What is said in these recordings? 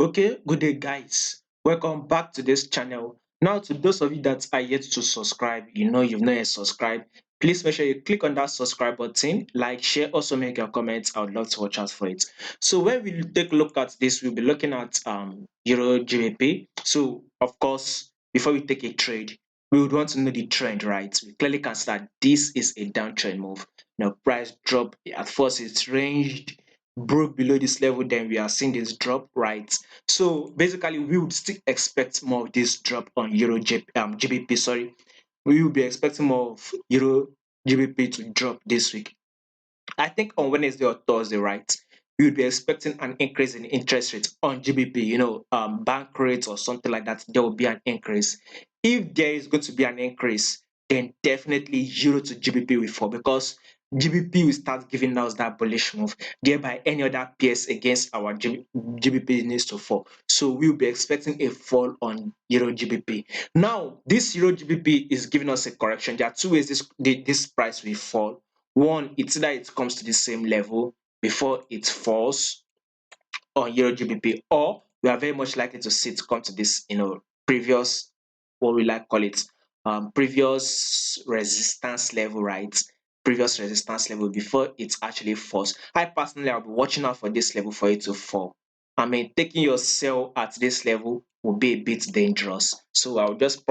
Okay, good day, guys. Welcome back to this channel. Now, to those of you that are yet to subscribe, you've not yet subscribed. Please make sure you click on that subscribe button, like, share, also make your comments. I would love to watch out for it. So, when we take a look at this, we'll be looking at Euro GBP. So, of course, before we take a trade, we would want to know the trend, right? We clearly can see that this is a downtrend move. Now, price drop at first it's ranged, broke below this level, then we are seeing this drop, right? So basically, we would still expect more of this drop on GBP. Sorry, we will be expecting more of Euro GBP to drop this week. I think on Wednesday or Thursday, right? We would be expecting an increase in interest rates on GBP, bank rates or something like that. There will be an increase. If there is going to be an increase, then definitely Euro to GBP will fall because GBP will start giving us that bullish move. Thereby, any other pairs against our GBP needs to fall. So we will be expecting a fall on Euro GBP. Now, this Euro GBP is giving us a correction. There are two ways this price will fall. One, it's either it comes to the same level before it falls on Euro GBP, or we are very much likely to see it come to this, previous, what we like call it, previous resistance level, right? Previous resistance level before it actually falls. I personally, I'll be watching out for this level for it to fall. I mean, taking your sell at this level will be a bit dangerous. So I'll just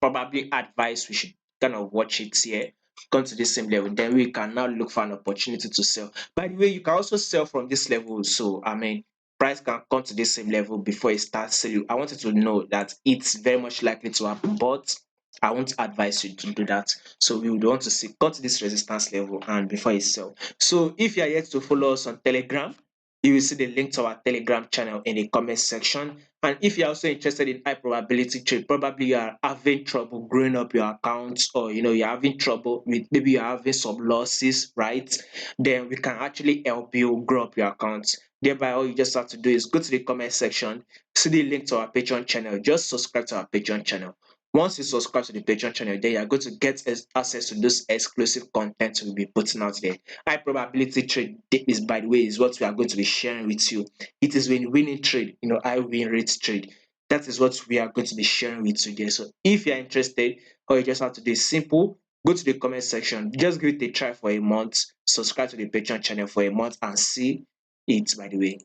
probably advise we should kind of watch it here, come to this same level, then we can now look for an opportunity to sell. By the way, you can also sell from this level. So I mean, price can come to this same level before it starts selling. I wanted to know that it's very much likely to happen, but I won't advise you to do that. So we would want to see cut this resistance level and before it sell. So if you are yet to follow us on Telegram, you will see the link to our Telegram channel in the comment section. And if you're also interested in high probability trade, probably you are having trouble growing up your accounts, or you're having trouble with, maybe you're having some losses, right? Then we can actually help you grow up your accounts. Thereby, all you just have to do is go to the comment section, see the link to our Patreon channel, just subscribe to our Patreon channel. Once you subscribe to the Patreon channel, then you're going to get access to those exclusive content we'll be putting out there. High probability trade is, by the way, is what we are going to be sharing with you. It is when winning trade, high win rate trade. That is what we are going to be sharing with you there. So if you're interested, all you just have to do is simple. Go to the comment section, just give it a try for a month, subscribe to the Patreon channel for a month and see it, by the way.